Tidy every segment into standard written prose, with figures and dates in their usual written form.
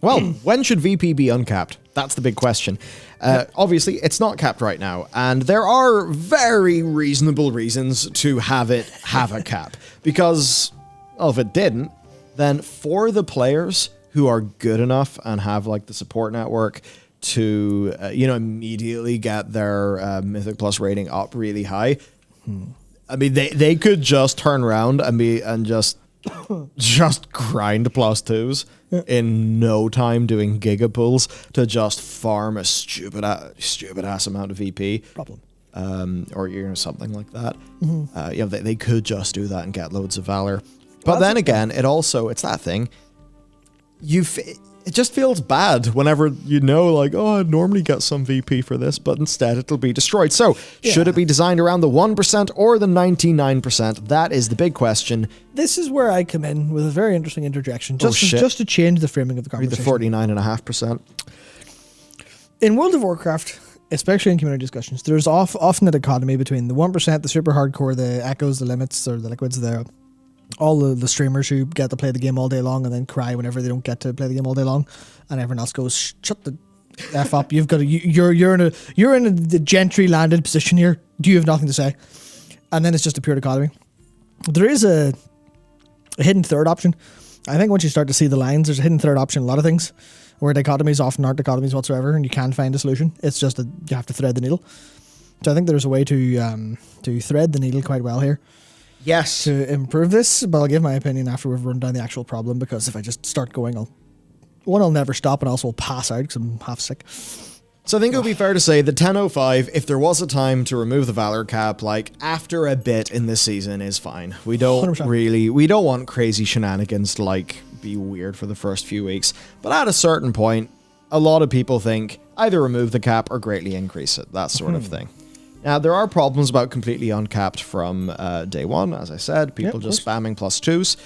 Well, when should VP be uncapped? That's the big question. Obviously, it's not capped right now, and there are very reasonable reasons to have it have a cap. Because, well, if it didn't, then for the players who are good enough and have like the support network to, immediately get their Mythic Plus rating up really high, I mean, they could just turn around and just grind plus twos in no time, doing giga pulls to just farm a stupid ass amount of VP. Problem. Or something like that. They could just do that and get loads of Valor. But then again, it's that thing. It just feels bad whenever I'd normally get some VP for this, but instead it'll be destroyed. So, should it be designed around the 1% or the 99%? That is the big question. This is where I come in with a very interesting interjection, just to change the framing of the conversation. The 49.5%. In World of Warcraft, especially in community discussions, there's often a dichotomy between the 1%, the super hardcore, the echoes, the limits, or the liquids, all the streamers who get to play the game all day long and then cry whenever they don't get to play the game all day long, and everyone else goes, shut the F up, you're in a gentry landed position here, you have nothing to say. And then it's just a pure dichotomy. There is a hidden third option. I think once you start to see the lines, there's a hidden third option in a lot of things, where dichotomies often aren't dichotomies whatsoever, and you can find a solution. It's just that you have to thread the needle. So I think there's a way to thread the needle quite well here. Yes. To improve this, but I'll give my opinion after we've run down the actual problem, because if I just start going, I'll never stop, and also will pass out because I'm half sick. So I think it would be fair to say that 10.05, if there was a time to remove the Valor cap, after a bit in this season is fine. We don't 100%. We don't want crazy shenanigans to be weird for the first few weeks. But at a certain point, a lot of people think either remove the cap or greatly increase it, that sort of thing. Now, there are problems about completely uncapped from day one, as I said. People just spamming plus twos.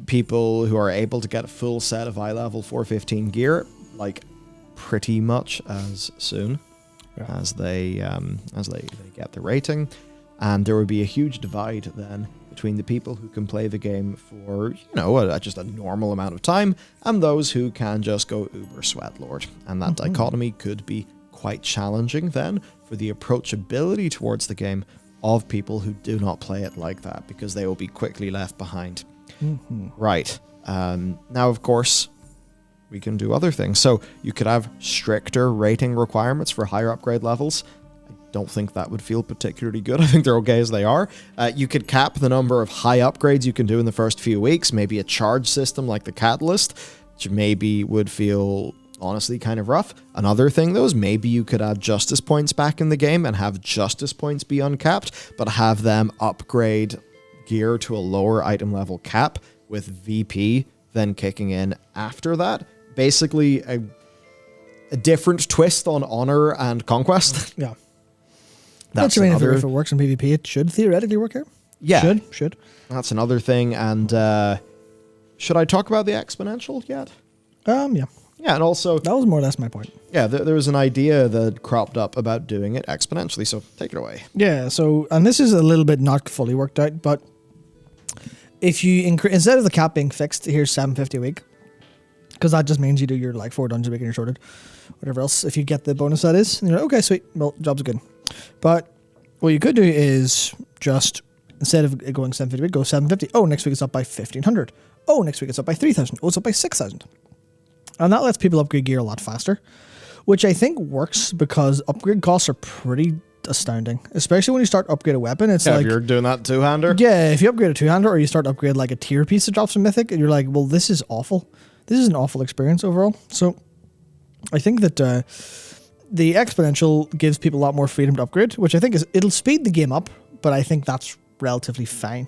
People who are able to get a full set of eye-level 415 gear, pretty much as soon as they get the rating. And there would be a huge divide then between the people who can play the game for, just a normal amount of time, and those who can just go uber sweatlord. And that dichotomy could be quite challenging then for the approachability towards the game of people who do not play it like that, because they will be quickly left behind. Right. Now, of course, we can do other things. So you could have stricter rating requirements for higher upgrade levels. I don't think that would feel particularly good. I think they're okay as they are. You could cap the number of high upgrades you can do in the first few weeks. Maybe a charge system like the Catalyst, which maybe would feel honestly kind of rough. Another thing, though, is maybe you could add justice points back in the game and have justice points be uncapped, but have them upgrade gear to a lower item level cap with VP then kicking in after that. Basically, a different twist on honor and conquest. Yeah. That's another. If it works in PvP, it should theoretically work here. Yeah. Should. That's another thing. And should I talk about the exponential yet? Yeah. Yeah, and also... That was more or less my point. Yeah, there was an idea that cropped up about doing it exponentially, so take it away. Yeah, so... And this is a little bit not fully worked out, but if you increase... Instead of the cap being fixed, here's 750 a week, because that just means you do your 4 dungeons a week and you're sorted. Whatever else, if you get the bonus that is, and you're like, okay, sweet, well, job's good. But what you could do is just, instead of going 750 a week, go 750. Oh, next week it's up by 1,500. Oh, next week it's up by 3,000. Oh, it's up by 6,000. And that lets people upgrade gear a lot faster, which I think works because upgrade costs are pretty astounding, especially when you start to upgrade a weapon. It's if you're doing that two-hander. Yeah, if you upgrade a two-hander or you start to upgrade a tier piece that drops from Mythic, and you're like, well, this is awful. This is an awful experience overall. So I think that the exponential gives people a lot more freedom to upgrade, which I think it'll speed the game up, but I think that's relatively fine.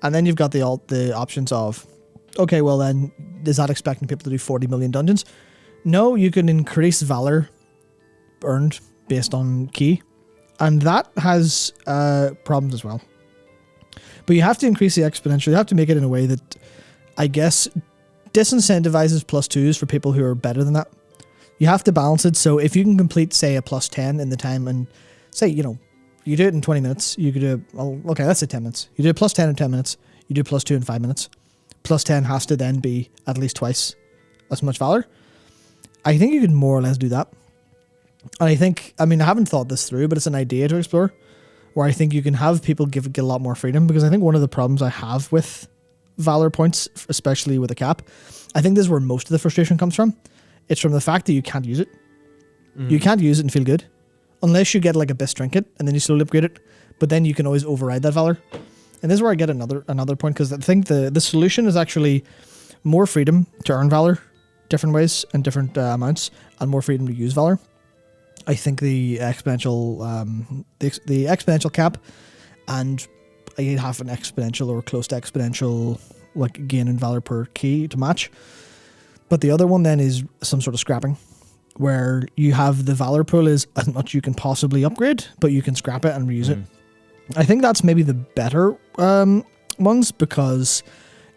And then you've got the options of, okay, well then, is that expecting people to do 40 million dungeons? No, you can increase Valor earned based on key, and that has problems as well. But you have to increase the exponential. You have to make it in a way that, I guess, disincentivizes plus twos for people who are better than that. You have to balance it, so if you can complete, say, a plus 10 in the time, and say, you do it in 20 minutes, you could do, okay, let's say 10 minutes. You do a plus 10 in 10 minutes, you do plus 2 in 5 minutes. Plus 10 has to then be at least twice as much Valor. I think you could more or less do that. And I think, I haven't thought this through, but it's an idea to explore, where I think you can have people get a lot more freedom, because I think one of the problems I have with Valor points, especially with a cap, I think this is where most of the frustration comes from. It's from the fact that you can't use it. You can't use it and feel good, unless you get like a best trinket, and then you slowly upgrade it, but then you can always override that Valor. And this is where I get another point, because I think the solution is actually more freedom to earn Valor different ways and different amounts, and more freedom to use Valor. I think the exponential the exponential cap, and you'd have an exponential or close to exponential like gain in Valor per key to match. But the other one then is some sort of scrapping, where you have the Valor pool is as much you can possibly upgrade, but you can scrap it and reuse it. I think that's maybe the better ones, because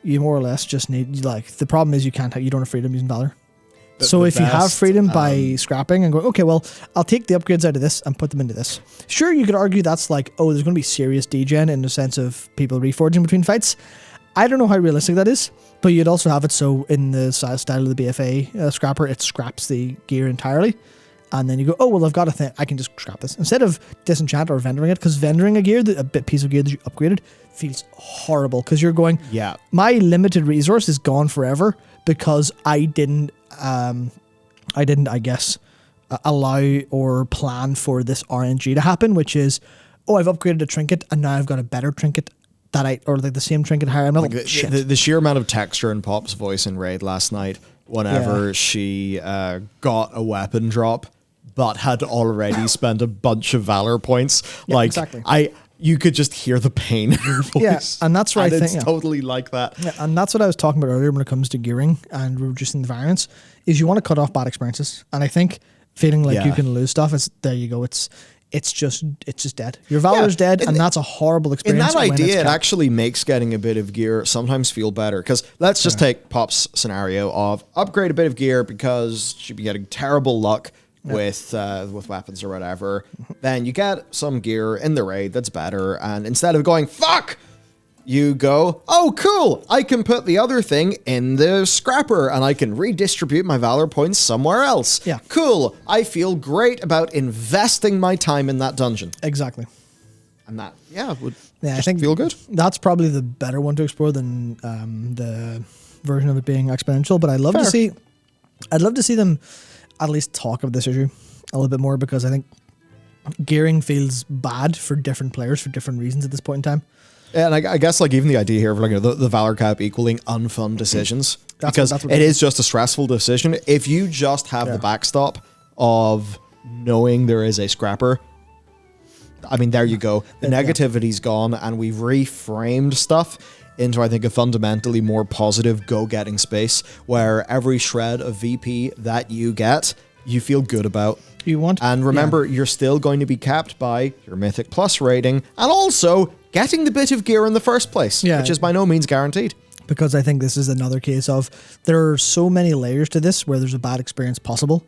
you more or less just need, like, the problem is you don't have freedom using Valor. So if you have freedom by scrapping and going, okay, well, I'll take the upgrades out of this and put them into this. Sure, you could argue that's like, oh, there's going to be serious degen in the sense of people reforging between fights. I don't know how realistic that is, but you'd also have it so in the style of the BFA scrapper, it scraps the gear entirely. And then you go, oh, well, I've got a thing, I can just scrap this. Instead of disenchant or vendoring it, because vendoring a gear, piece of gear that you upgraded, feels horrible, because you're going, yeah, my limited resource is gone forever because I didn't, I guess, allow or plan for this RNG to happen, which is, oh, I've upgraded a trinket and now I've got a better trinket or like the same trinket higher. I'm not like the sheer amount of texture in Pop's voice in Raid last night whenever she got a weapon drop but had already spent a bunch of Valor points. Yeah, like, exactly. You could just hear the pain in her voice. Yeah, and that's where I think it's totally like that. Yeah, and that's what I was talking about earlier when it comes to gearing and reducing the variance, is you want to cut off bad experiences. And I think feeling like you can lose stuff is, there you go. It's just dead. Your Valor's dead, and that's a horrible experience. In that idea, it actually makes getting a bit of gear sometimes feel better. Because let's just take Pop's scenario of upgrade a bit of gear because she'd be getting terrible luck with weapons or whatever. Then you get some gear in the raid that's better, and instead of going, fuck, you go, oh, cool, I can put the other thing in the scrapper and I can redistribute my Valor points somewhere else. Yeah. Cool. I feel great about investing my time in that dungeon. Exactly. And that, would I think feel good. That's probably the better one to explore than the version of it being exponential. But I'd love to see them at least talk of this issue a little bit more, because I think gearing feels bad for different players for different reasons at this point in time. Yeah, and I guess like even the idea here of like the Valor cap equaling unfun decisions, because it is just a stressful decision. If you just have the backstop of knowing there is a scrapper, I mean, there you go. The negativity's gone, and we've reframed stuff into, I think, a fundamentally more positive go-getting space where every shred of VP that you get, you feel good about. And remember, you're still going to be capped by your Mythic Plus rating, and also getting the bit of gear in the first place, which is by no means guaranteed. Because I think this is another case of, there are so many layers to this where there's a bad experience possible,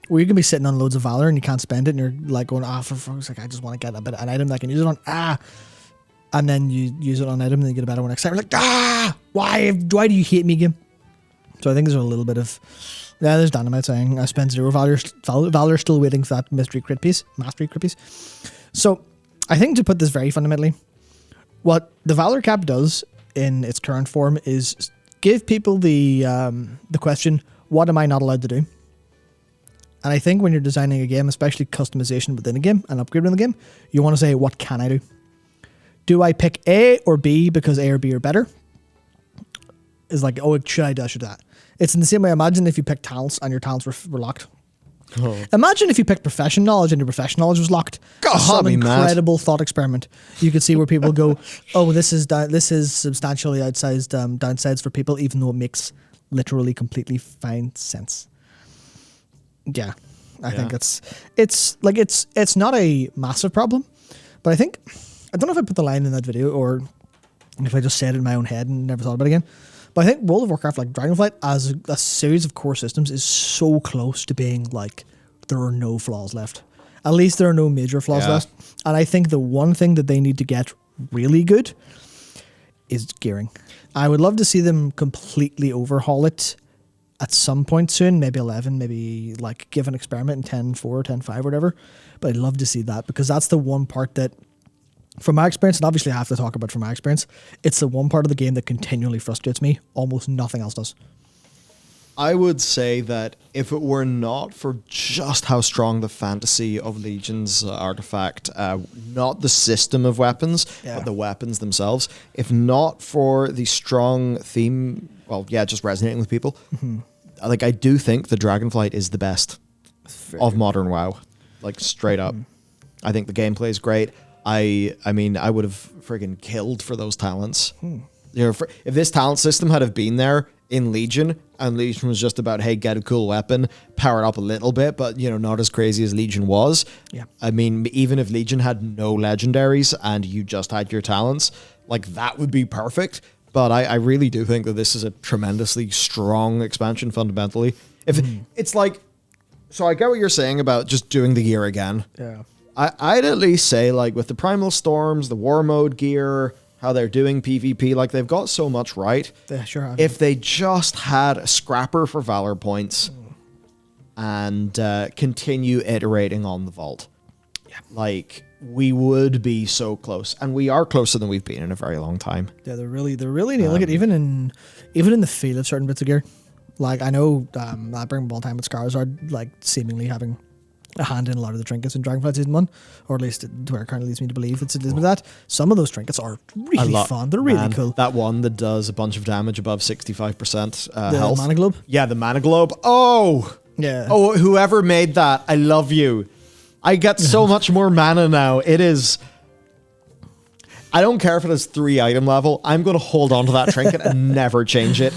where you can be sitting on loads of Valor and you can't spend it, and you're like going, for fuck's sake, I just want to get an item that I can use it on, and then you use it on an item and then you get a better one next time. You're like, why do you hate me, game? So I think there's a little bit of, there's Dynamite saying, I spent 0 Valor still waiting for that mastery crit piece. So I think, to put this very fundamentally, what the Valor cap does in its current form is give people the question, what am I not allowed to do? And I think when you're designing a game, especially customization within a game and upgrading the game, you want to say, what can I do? Do I pick A or B because A or B are better? Is like, oh, should I do that? It's in the same way. Imagine if you picked talents and your talents were locked. Oh. Imagine if you picked profession knowledge and your profession knowledge was locked. Some incredible thought experiment. You could see where people go, oh, this is substantially outsized downsides for people, even though it makes literally completely fine sense. Yeah, I think it's not a massive problem, but I think, I don't know if I put the line in that video or if I just said it in my own head and never thought about it again. But I think World of Warcraft, like Dragonflight, as a series of core systems, is so close to being like, there are no flaws left. At least there are no major flaws left. And I think the one thing that they need to get really good is gearing. I would love to see them completely overhaul it at some point soon, maybe 11, maybe like give an experiment in 10.4, 10.5, whatever. But I'd love to see that, because that's the one part that, from my experience, and obviously I have to talk about from my experience, it's the one part of the game that continually frustrates me. Almost nothing else does. I would say that if it were not for just how strong the fantasy of Legion's artifact, not the system of weapons, but the weapons themselves, if not for the strong theme, well, yeah, just resonating with people, like, I do think the Dragonflight is the best of modern WoW. Like, straight up. I think the gameplay is great. I mean, I would have friggin' killed for those talents. You know, if this talent system had have been there in Legion, and Legion was just about, hey, get a cool weapon, power it up a little bit, but, you know, not as crazy as Legion was. Yeah. I mean, even if Legion had no legendaries and you just had your talents, like, that would be perfect. But I really do think that this is a tremendously strong expansion fundamentally. If it's like, so I get what you're saying about just doing the gear again. Yeah. I'd at least say, like, with the Primal Storms, the War Mode gear, how they're doing PvP, like, they've got so much right. They sure have. If they just had a scrapper for Valor points and continue iterating on the Vault, like, we would be so close. And we are closer than we've been in a very long time. Yeah, they're really nailing it, even in the feel of certain bits of gear. Like, I know I bring up all the time with Skarsgård, like, seemingly having a hand in a lot of the trinkets in Dragonflight Season 1, or at least to where it currently leads me to believe it's that. Some of those trinkets are really fun. They're really cool. That one that does a bunch of damage above 65% health. The Mana Globe? Yeah, the Mana Globe. Oh! Yeah. Oh, whoever made that, I love you. I get so much more mana now. It is... I don't care if it is 3 item level. I'm going to hold on to that trinket and never change it.